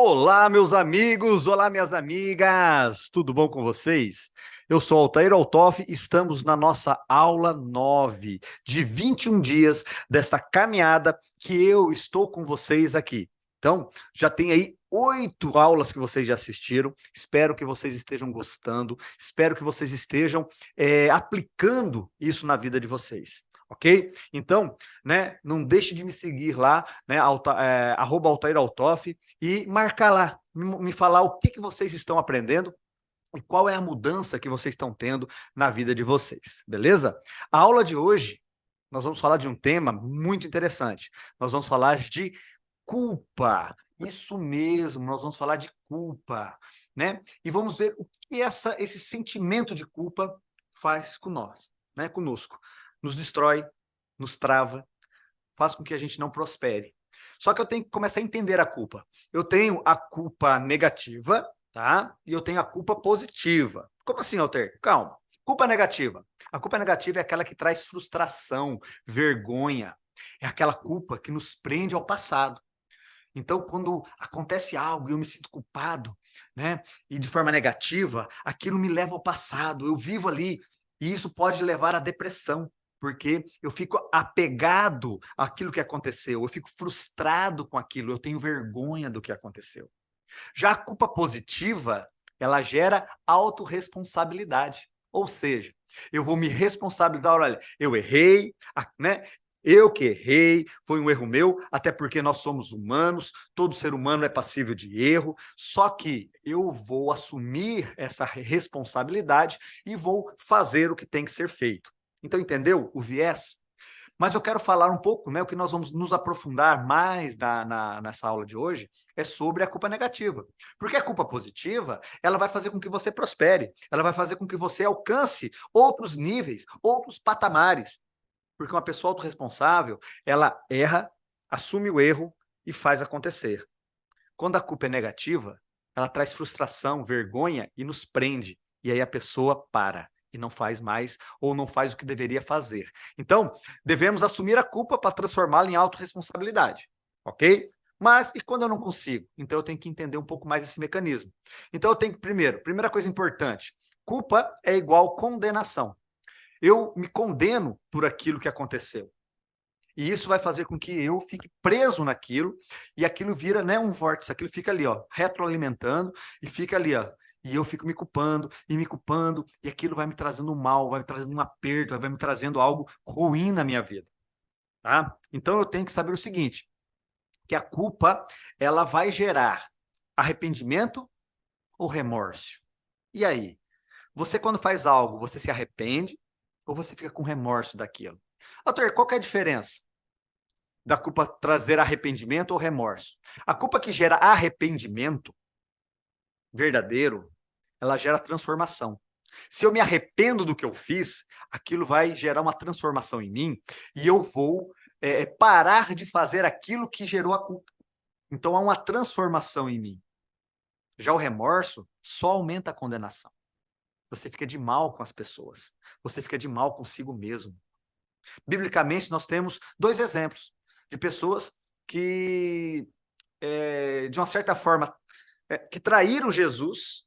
Olá, meus amigos! Olá, minhas amigas! Tudo bom com vocês? Eu sou Altair Altoff e estamos na nossa aula 9 de 21 dias desta caminhada que eu estou com vocês aqui. Então, já tem aí 8 aulas que vocês já assistiram. Espero que vocês estejam gostando, espero que vocês estejam aplicando isso na vida de vocês. Ok? Então, né, não deixe de me seguir lá, né, @Altair Altoff, e marcar lá, me falar o que vocês estão aprendendo e qual é a mudança que vocês estão tendo na vida de vocês, beleza? A aula de hoje, nós vamos falar de um tema muito interessante. Nós vamos falar de culpa. Isso mesmo, nós vamos falar de culpa, né? E vamos ver o que esse sentimento de culpa faz com nós, né? Conosco. Nos destrói, nos trava, faz com que a gente não prospere. Só que eu tenho que começar a entender a culpa. Eu tenho a culpa negativa, tá? E eu tenho a culpa positiva. Como assim, Alter? Calma. Culpa negativa. A culpa negativa é aquela que traz frustração, vergonha. É aquela culpa que nos prende ao passado. Então, quando acontece algo e eu me sinto culpado, né, e de forma negativa, aquilo me leva ao passado, eu vivo ali, e isso pode levar à depressão, porque eu fico apegado àquilo que aconteceu, eu fico frustrado com aquilo, eu tenho vergonha do que aconteceu. Já a culpa positiva, ela gera autorresponsabilidade, ou seja, eu vou me responsabilizar, olha, eu errei, né? Eu que errei, foi um erro meu, até porque nós somos humanos, todo ser humano é passível de erro, só que eu vou assumir essa responsabilidade e vou fazer o que tem que ser feito. Então, entendeu o viés? Mas eu quero falar um pouco, né, o que nós vamos nos aprofundar mais nessa aula de hoje é sobre a culpa negativa. Porque a culpa positiva, ela vai fazer com que você prospere, ela vai fazer com que você alcance outros níveis, outros patamares. Porque uma pessoa autorresponsável, ela erra, assume o erro e faz acontecer. Quando a culpa é negativa, ela traz frustração, vergonha e nos prende. E aí a pessoa para e não faz mais ou não faz o que deveria fazer. Então, devemos assumir a culpa para transformá-la em autorresponsabilidade, ok? Mas e quando eu não consigo? Então eu tenho que entender um pouco mais esse mecanismo. Então eu tenho que, primeira coisa importante, culpa é igual condenação. Eu me condeno por aquilo que aconteceu. E isso vai fazer com que eu fique preso naquilo, e aquilo vira, né, um vórtice, aquilo fica ali, ó, retroalimentando, e fica ali, ó, e eu fico me culpando, e aquilo vai me trazendo um mal, vai me trazendo uma perda, vai me trazendo algo ruim na minha vida, tá? Então eu tenho que saber o seguinte, que a culpa, ela vai gerar arrependimento ou remorso. E aí? Você quando faz algo, você se arrepende ou você fica com remorso daquilo? Doutor, qual que é a diferença da culpa trazer arrependimento ou remorso? A culpa que gera arrependimento verdadeiro, ela gera transformação. Se eu me arrependo do que eu fiz, aquilo vai gerar uma transformação em mim e eu vou parar de fazer aquilo que gerou a culpa. Então há uma transformação em mim. Já o remorso só aumenta a condenação. Você fica de mal com as pessoas. Você fica de mal consigo mesmo. Biblicamente, nós temos 2 exemplos de pessoas que, de uma certa forma, que traíram Jesus,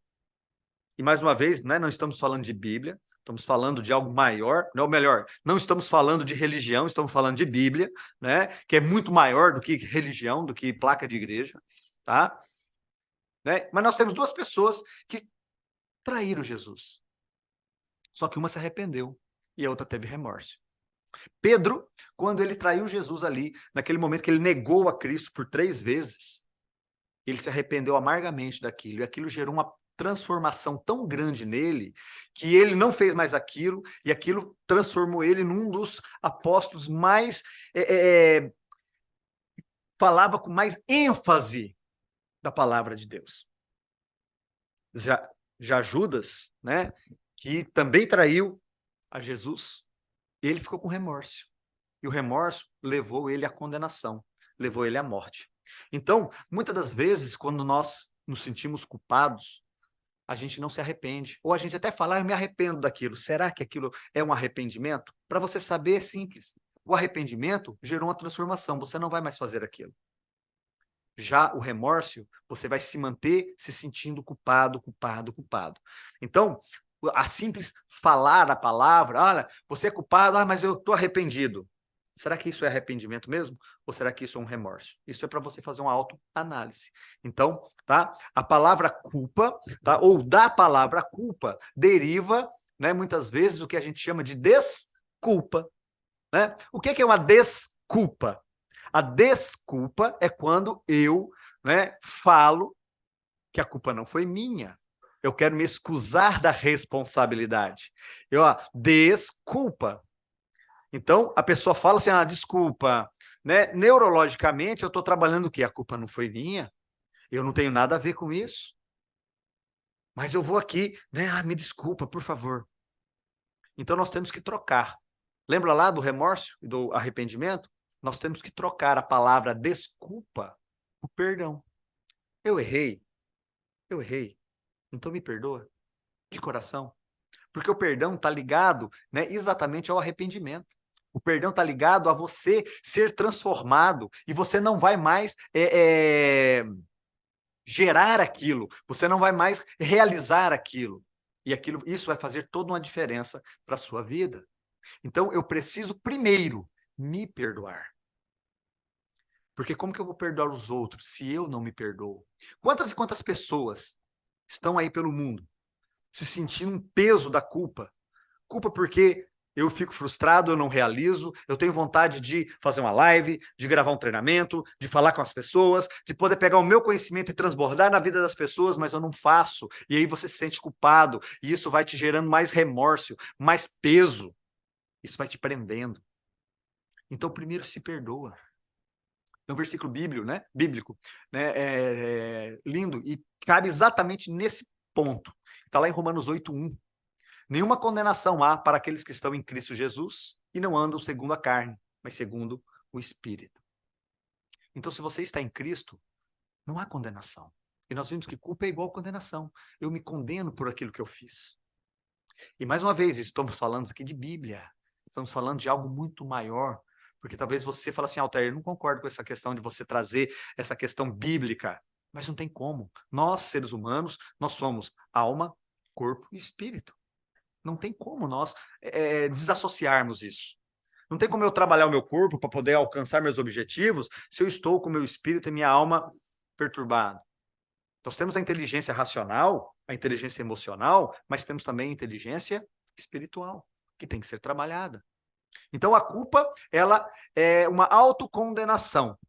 e mais uma vez, né, não estamos falando de Bíblia, estamos falando de algo maior, ou melhor, não estamos falando de religião, estamos falando de Bíblia, né, que é muito maior do que religião, do que placa de igreja, tá? Né? Mas nós temos 2 pessoas que traíram Jesus. Só que uma se arrependeu e a outra teve remorso. Pedro, quando ele traiu Jesus ali, naquele momento que ele negou a Cristo por 3 vezes, ele se arrependeu amargamente daquilo, e aquilo gerou uma transformação tão grande nele, que ele não fez mais aquilo, e aquilo transformou ele num dos apóstolos mais, falava com mais ênfase da palavra de Deus. Já Judas, né, que também traiu a Jesus, ele ficou com remorso. E o remorso levou ele à condenação, levou ele à morte. Então, muitas das vezes, quando nós nos sentimos culpados, a gente não se arrepende. Ou a gente até fala, eu me arrependo daquilo. Será que aquilo é um arrependimento? Para você saber, é simples. O arrependimento gerou uma transformação. Você não vai mais fazer aquilo. Já o remorso, você vai se manter se sentindo culpado, culpado, culpado. Então, a simples falar a palavra, olha, você é culpado, mas eu estou arrependido. Será que isso é arrependimento mesmo? Ou será que isso é um remorso? Isso é para você fazer uma autoanálise. Então, tá? A palavra culpa, tá? Ou da palavra culpa, deriva, né, muitas vezes, o que a gente chama de desculpa. Né? O que é uma desculpa? A desculpa é quando eu, né, falo que a culpa não foi minha. Eu quero me excusar da responsabilidade. Desculpa. Então, a pessoa fala assim, desculpa, né? Neurologicamente, eu estou trabalhando o quê? A culpa não foi minha. Eu não tenho nada a ver com isso. Mas eu vou aqui, né? Me desculpa, por favor. Então, nós temos que trocar. Lembra lá do remorso e do arrependimento? Nós temos que trocar a palavra desculpa por perdão. Eu errei. Então me perdoa, de coração. Porque o perdão está ligado, né, exatamente ao arrependimento. O perdão está ligado a você ser transformado e você não vai mais gerar aquilo, você não vai mais realizar aquilo. E isso vai fazer toda uma diferença para a sua vida. Então, eu preciso primeiro me perdoar. Porque como que eu vou perdoar os outros se eu não me perdoo? Quantas e quantas pessoas estão aí pelo mundo se sentindo um peso da culpa? Culpa porque eu fico frustrado, eu não realizo, eu tenho vontade de fazer uma live, de gravar um treinamento, de falar com as pessoas, de poder pegar o meu conhecimento e transbordar na vida das pessoas, mas eu não faço. E aí você se sente culpado, e isso vai te gerando mais remorso, mais peso. Isso vai te prendendo. Então, primeiro se perdoa. É um versículo bíblico, né? Lindo, e cabe exatamente nesse ponto. Está lá em Romanos 8:1. Nenhuma condenação há para aqueles que estão em Cristo Jesus e não andam segundo a carne, mas segundo o Espírito. Então, se você está em Cristo, não há condenação. E nós vimos que culpa é igual a condenação. Eu me condeno por aquilo que eu fiz. E mais uma vez, estamos falando aqui de Bíblia. Estamos falando de algo muito maior. Porque talvez você fale assim, Altair, eu não concordo com essa questão de você trazer essa questão bíblica. Mas não tem como. Nós, seres humanos, nós somos alma, corpo e espírito. Não tem como nós desassociarmos isso. Não tem como eu trabalhar o meu corpo para poder alcançar meus objetivos se eu estou com o meu espírito e minha alma perturbados. Nós temos a inteligência racional, a inteligência emocional, mas temos também a inteligência espiritual, que tem que ser trabalhada. Então, a culpa, ela é uma autocondenação.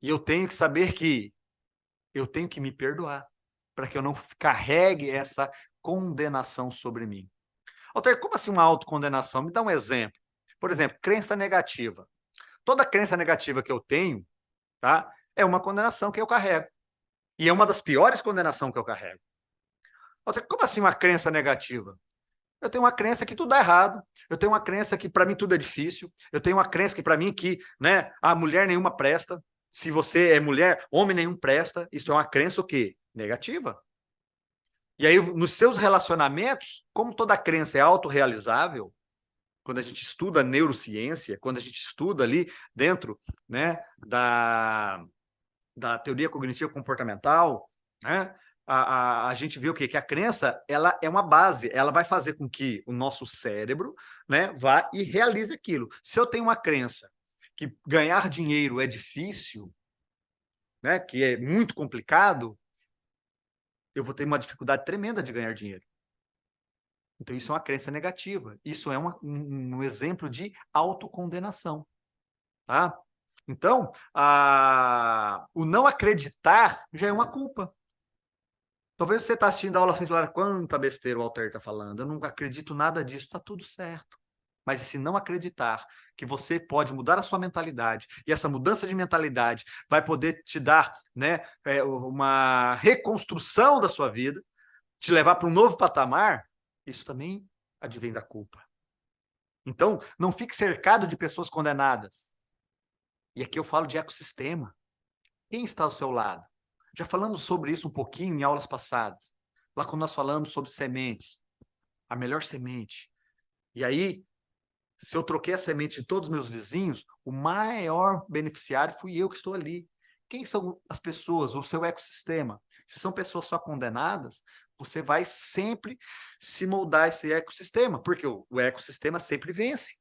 E eu tenho que saber que eu tenho que me perdoar, para que eu não carregue essa condenação sobre mim. Altair, como assim uma autocondenação? Me dá um exemplo. Por exemplo, crença negativa. Toda crença negativa que eu tenho, tá, é uma condenação que eu carrego. E é uma das piores condenações que eu carrego. Altair, como assim uma crença negativa? Eu tenho uma crença que tudo dá errado. Eu tenho uma crença que para mim tudo é difícil. Eu tenho uma crença que para mim que, né, a mulher nenhuma presta. Se você é mulher, homem nenhum presta. Isso é uma crença o quê? Negativa. E aí, nos seus relacionamentos, como toda crença é autorrealizável, quando a gente estuda neurociência, quando a gente estuda ali dentro, né, da teoria cognitiva comportamental, né, a gente vê o quê? Que a crença, ela é uma base, ela vai fazer com que o nosso cérebro, né, vá e realize aquilo. Se eu tenho uma crença que ganhar dinheiro é difícil, né, que é muito complicado, eu vou ter uma dificuldade tremenda de ganhar dinheiro. Então, isso é uma crença negativa. Isso é um exemplo de autocondenação. Tá? Então, o não acreditar já é uma culpa. Talvez você está assistindo a aula sem falar quanta besteira o Altair está falando. Eu não acredito nada disso, está tudo certo. Mas esse não acreditar que você pode mudar a sua mentalidade, e essa mudança de mentalidade vai poder te dar, né, uma reconstrução da sua vida, te levar para um novo patamar, isso também advém da culpa. Então, não fique cercado de pessoas condenadas. E aqui eu falo de ecossistema. Quem está ao seu lado? Já falamos sobre isso um pouquinho em aulas passadas. Lá quando nós falamos sobre sementes. A melhor semente. E aí, se eu troquei a semente de todos os meus vizinhos, o maior beneficiário fui eu que estou ali. quem são as pessoas, o seu ecossistema? Se são pessoas só condenadas, você vai sempre se moldar esse ecossistema, porque o ecossistema sempre vence.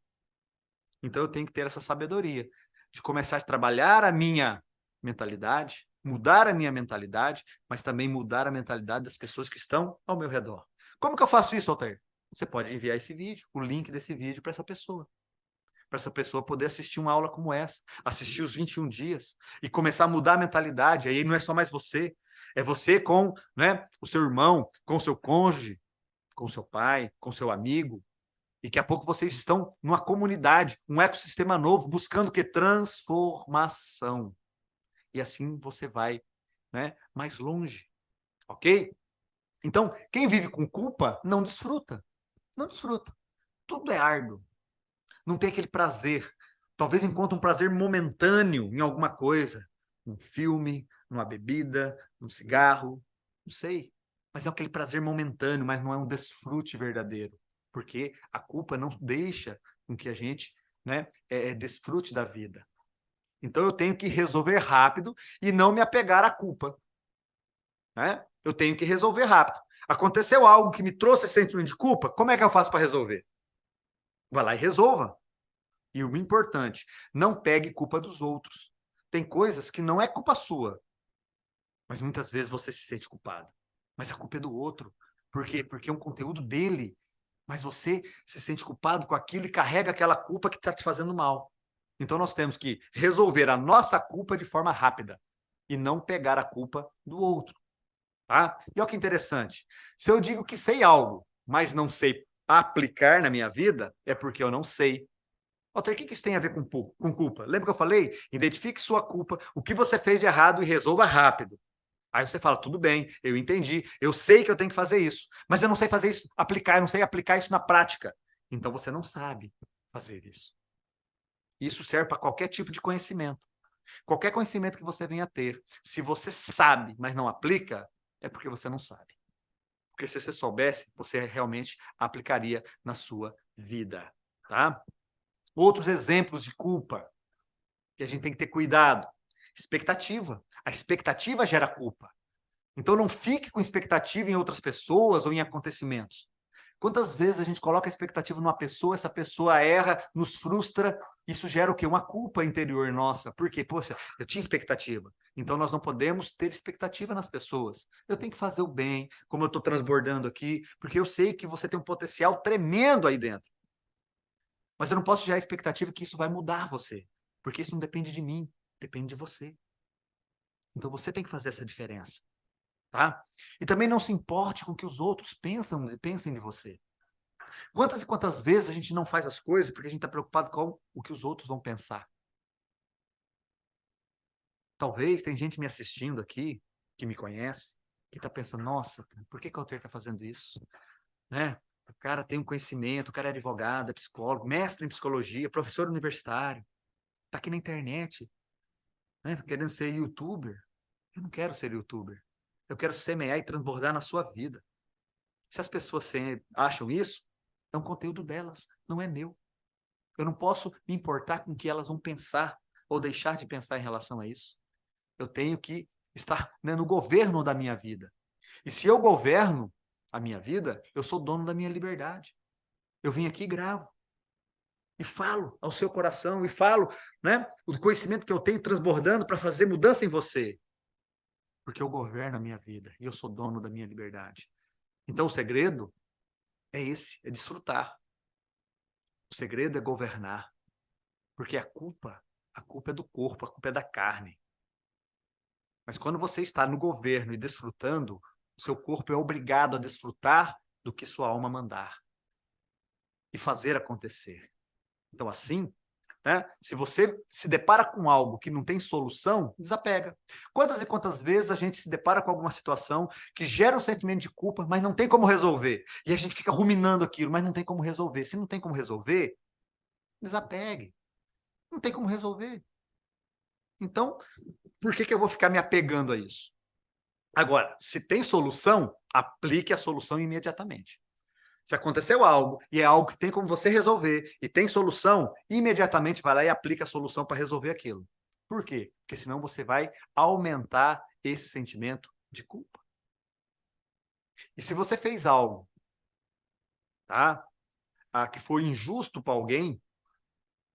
Então eu tenho que ter essa sabedoria de começar a trabalhar a minha mentalidade, mudar a minha mentalidade, mas também mudar a mentalidade das pessoas que estão ao meu redor. Como que eu faço isso, Altair? Você pode enviar esse vídeo, o link desse vídeo para essa pessoa poder assistir uma aula como essa, assistir os 21 dias e começar a mudar a mentalidade. Aí não é só mais você, é você com, né, o seu irmão, com o seu cônjuge, com o seu pai, com o seu amigo. E daqui a pouco vocês estão numa comunidade, um ecossistema novo, buscando o que? Transformação. E assim você vai, né, mais longe, ok? Então, quem vive com culpa não desfruta. Não desfruta. Tudo é árduo. Não tem aquele prazer. Talvez encontre um prazer momentâneo em alguma coisa. Num filme, numa bebida, num cigarro, não sei. Mas é aquele prazer momentâneo, mas não é um desfrute verdadeiro. Porque a culpa não deixa com que a gente, né, desfrute da vida. Então eu tenho que resolver rápido e não me apegar à culpa. Né? Eu tenho que resolver rápido. Aconteceu algo que me trouxe sentimento de culpa, como é que eu faço para resolver? Vai lá e resolva. E o importante, não pegue culpa dos outros. Tem coisas que não é culpa sua, mas muitas vezes você se sente culpado. Mas a culpa é do outro. Por quê? Porque é um conteúdo dele. Mas você se sente culpado com aquilo e carrega aquela culpa que está te fazendo mal. Então nós temos que resolver a nossa culpa de forma rápida e não pegar a culpa do outro. Tá? E olha que interessante. Se eu digo que sei algo, mas não sei aplicar na minha vida, é porque eu não sei. Walter, o que isso tem a ver com culpa? Lembra que eu falei? Identifique sua culpa, o que você fez de errado e resolva rápido. Aí você fala, tudo bem, eu entendi, eu sei que eu tenho que fazer isso, mas eu não sei fazer isso, aplicar, eu não sei aplicar isso na prática. Então você não sabe fazer isso. Isso serve para qualquer tipo de conhecimento. Qualquer conhecimento que você venha a ter, se você sabe, mas não aplica, é porque você não sabe. Porque se você soubesse, você realmente aplicaria na sua vida, tá? Outros exemplos de culpa que a gente tem que ter cuidado. Expectativa. A expectativa gera culpa. Então não fique com expectativa em outras pessoas ou em acontecimentos. Quantas vezes a gente coloca a expectativa numa pessoa, essa pessoa erra, nos frustra, isso gera o quê? Uma culpa interior nossa. Por quê? Poxa, eu tinha expectativa. Então nós não podemos ter expectativa nas pessoas. Eu tenho que fazer o bem, como eu estou transbordando aqui, porque eu sei que você tem um potencial tremendo aí dentro. Mas eu não posso gerar a expectativa que isso vai mudar você, porque isso não depende de mim, depende de você. Então você tem que fazer essa diferença, tá? E também não se importe com o que os outros pensem de você. Quantas e quantas vezes a gente não faz as coisas porque a gente está preocupado com o que os outros vão pensar? Talvez tem gente me assistindo aqui, que me conhece, que está pensando, nossa, por que o Altair está fazendo isso? Né? O cara tem um conhecimento, o cara é advogado, é psicólogo, mestre em psicologia, professor universitário, está aqui na internet, né? Querendo ser youtuber. Eu não quero ser youtuber. Eu quero semear e transbordar na sua vida. Se as pessoas acham isso, é um conteúdo delas, não é meu. Eu não posso me importar com o que elas vão pensar ou deixar de pensar em relação a isso. Eu tenho que estar, né, no governo da minha vida. E se eu governo a minha vida, eu sou dono da minha liberdade. Eu vim aqui e gravo. E falo ao seu coração, e falo, né, o conhecimento que eu tenho transbordando para fazer mudança em você. Porque eu governo a minha vida e eu sou dono da minha liberdade. Então o segredo é esse, é desfrutar. O segredo é governar. Porque a culpa é do corpo, a culpa é da carne. Mas quando você está no governo e desfrutando, o seu corpo é obrigado a desfrutar do que sua alma mandar e fazer acontecer. Então, assim, né, se você se depara com algo que não tem solução, desapega. Quantas e quantas vezes a gente se depara com alguma situação que gera um sentimento de culpa, mas não tem como resolver. E a gente fica ruminando aquilo, mas não tem como resolver. Se não tem como resolver, desapegue. Não tem como resolver. Então, por que eu vou ficar me apegando a isso? Agora, se tem solução, aplique a solução imediatamente. Se aconteceu algo e é algo que tem como você resolver e tem solução, imediatamente vai lá e aplica a solução para resolver aquilo. Por quê? Porque senão você vai aumentar esse sentimento de culpa. E se você fez algo, tá? Que foi injusto para alguém,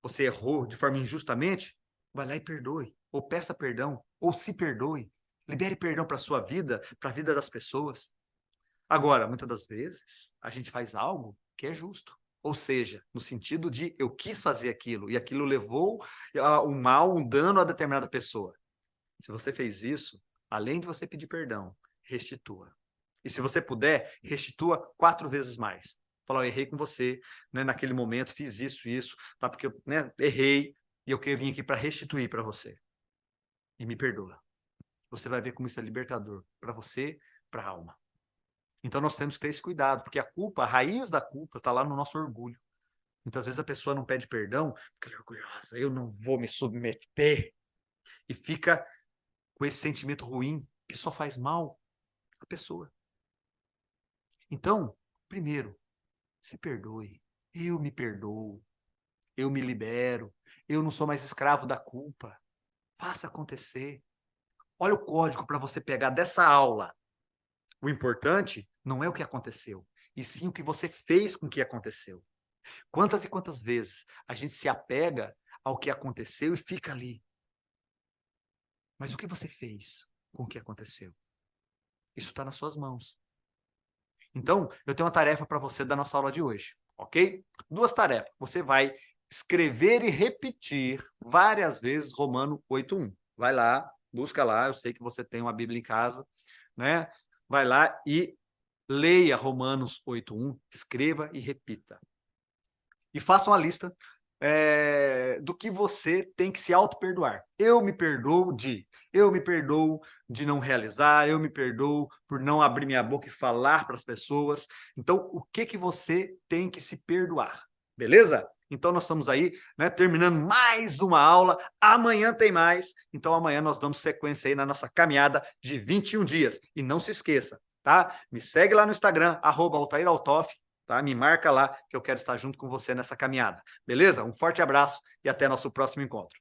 você errou de forma injustamente, vai lá e perdoe. Ou peça perdão, ou se perdoe. Libere perdão para a sua vida, para a vida das pessoas. Agora, muitas das vezes, a gente faz algo que é justo. Ou seja, no sentido de eu quis fazer aquilo e aquilo levou um mal, um dano a determinada pessoa. Se você fez isso, além de você pedir perdão, restitua. E se você puder, restitua 4 vezes mais. Fala, eu errei com você, né, naquele momento, fiz isso, tá? Porque eu, né, errei e eu vim aqui para restituir para você. E me perdoa. Você vai ver como isso é libertador para você, para a alma. Então nós temos que ter esse cuidado, porque a culpa, a raiz da culpa está lá no nosso orgulho. Muitas vezes a pessoa não pede perdão, porque é orgulhosa, eu não vou me submeter. E fica com esse sentimento ruim que só faz mal à pessoa. Então, primeiro, se perdoe. Eu me perdoo. Eu me libero. Eu não sou mais escravo da culpa. Faça acontecer. Olha o código para você pegar dessa aula. O importante não é o que aconteceu, e sim o que você fez com o que aconteceu. Quantas e quantas vezes a gente se apega ao que aconteceu e fica ali. Mas o que você fez com o que aconteceu? Isso está nas suas mãos. Então, eu tenho uma tarefa para você da nossa aula de hoje, ok? 2 tarefas. Você vai escrever e repetir várias vezes Romano 8:1. Vai lá, busca lá, eu sei que você tem uma Bíblia em casa, né? Vai lá e leia Romanos 8:1, escreva e repita. E faça uma lista do que você tem que se auto-perdoar. Eu me perdoo de não realizar, eu me perdoo por não abrir minha boca e falar para as pessoas. Então, o que você tem que se perdoar? Beleza? Então, nós estamos aí, né, terminando mais uma aula. Amanhã tem mais. Então, amanhã nós damos sequência aí na nossa caminhada de 21 dias. E não se esqueça, tá? Me segue lá no Instagram, @AltairAltoff. Tá? Me marca lá que eu quero estar junto com você nessa caminhada. Beleza? Um forte abraço e até nosso próximo encontro.